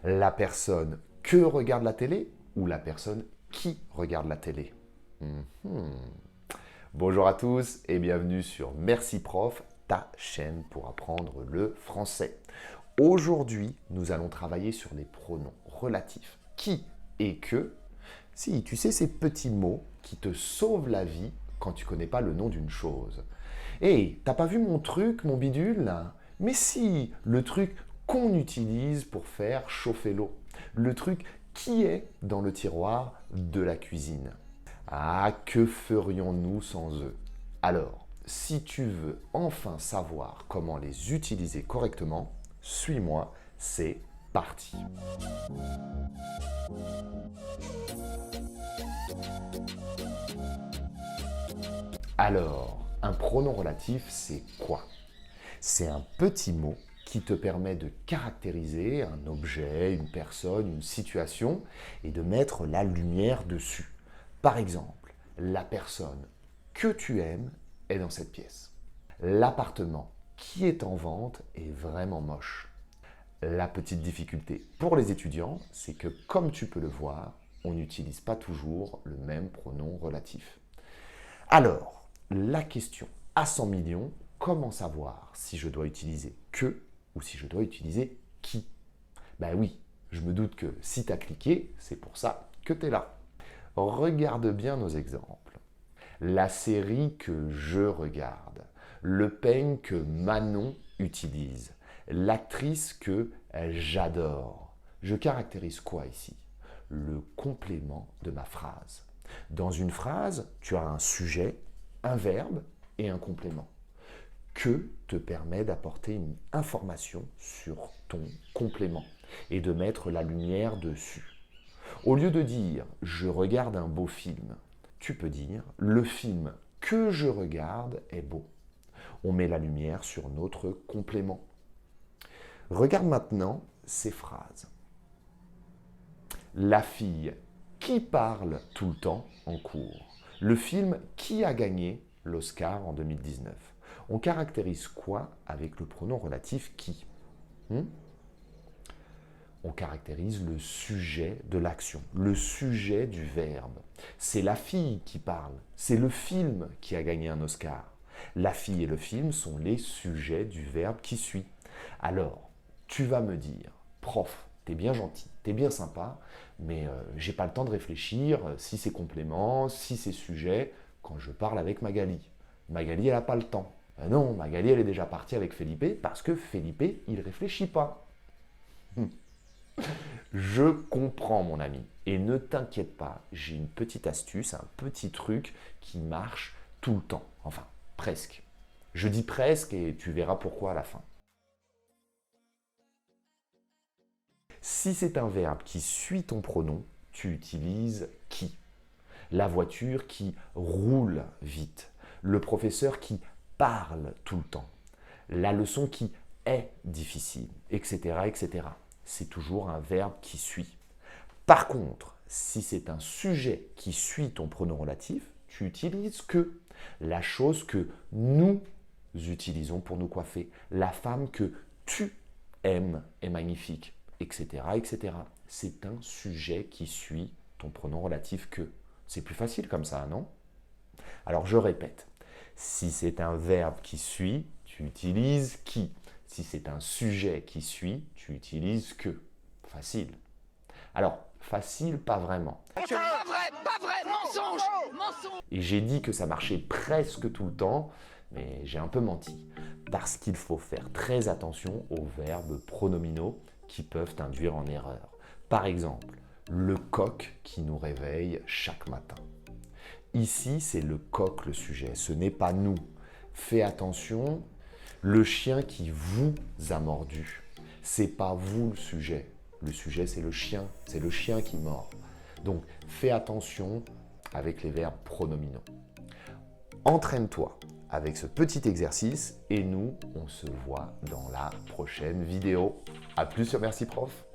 La personne que regarde la télé ou la personne qui regarde la télé? Mhm. Bonjour à tous et bienvenue sur Merci Prof, ta chaîne pour apprendre le français. Aujourd'hui, nous allons travailler sur les pronoms relatifs qui et que. Si, tu sais ces petits mots qui te sauvent la vie quand tu connais pas le nom d'une chose. Hé, t'as pas vu mon truc, mon bidule là? Mais si, le truc qu'on utilise pour faire chauffer l'eau. Le truc qui est dans le tiroir de la cuisine. Ah, que ferions-nous sans eux? Alors, si tu veux enfin savoir comment les utiliser correctement, suis-moi, c'est parti. Alors, un pronom relatif, c'est quoi? C'est un petit mot qui te permet de caractériser un objet, une personne, une situation et de mettre la lumière dessus. Par exemple, la personne que tu aimes est dans cette pièce. L'appartement qui est en vente est vraiment moche. La petite difficulté pour les étudiants, c'est que comme tu peux le voir, on n'utilise pas toujours le même pronom relatif. Alors, la question à 100 millions, comment savoir si je dois utiliser que ou si je dois utiliser qui? Ben oui, je me doute que si tu as cliqué, c'est pour ça que tu es là. Regarde bien nos exemples. La série que je regarde, le peigne que Manon utilise, l'actrice que j'adore. Je caractérise quoi ici? Le complément de ma phrase. Dans une phrase, tu as un sujet, un verbe et un complément. Que te permet d'apporter une information sur ton complément et de mettre la lumière dessus. Au lieu de dire « je regarde un beau film », tu peux dire « le film que je regarde est beau ». On met la lumière sur notre complément. Regarde maintenant ces phrases. La fille qui parle tout le temps en cours. Le film qui a gagné l'Oscar en 2019. On caractérise quoi avec le pronom relatif qui? On caractérise le sujet de l'action, le sujet du verbe. C'est la fille qui parle, c'est le film qui a gagné un Oscar. La fille et le film sont les sujets du verbe qui suit. Alors, tu vas me dire, prof, t'es bien gentil, t'es bien sympa, mais j'ai pas le temps de réfléchir si c'est complément, si c'est sujet, quand je parle avec Magali. Magali, elle n'a pas le temps. Non, Magali, elle est déjà partie avec Felipe parce que Felipe, il réfléchit pas. Je comprends, mon ami. Et ne t'inquiète pas, j'ai une petite astuce, un petit truc qui marche tout le temps. Enfin, presque. Je dis presque et tu verras pourquoi à la fin. Si c'est un verbe qui suit ton pronom, tu utilises qui. La voiture qui roule vite. Le professeur qui parle tout le temps. La leçon qui est difficile, etc., etc. C'est toujours un verbe qui suit. Par contre, si c'est un sujet qui suit ton pronom relatif, tu utilises que. La chose que nous utilisons pour nous coiffer. La femme que tu aimes est magnifique, etc., etc. C'est un sujet qui suit ton pronom relatif que. C'est plus facile comme ça, non? Alors je répète, si c'est un verbe qui suit, tu utilises qui. Si c'est un sujet qui suit, tu utilises que. Facile. Alors, facile, pas vraiment. Pas vrai, mensonge, mensonge. Et j'ai dit que ça marchait presque tout le temps, mais j'ai un peu menti. Parce qu'il faut faire très attention aux verbes pronominaux qui peuvent induire en erreur. Par exemple, le coq qui nous réveille chaque matin. Ici, c'est le coq le sujet, ce n'est pas nous. Fais attention, le chien qui vous a mordu, c'est pas vous le sujet. Le sujet, c'est le chien qui mord. Donc, fais attention avec les verbes pronominaux. Entraîne-toi avec ce petit exercice et nous, on se voit dans la prochaine vidéo. A plus sur Merci Prof.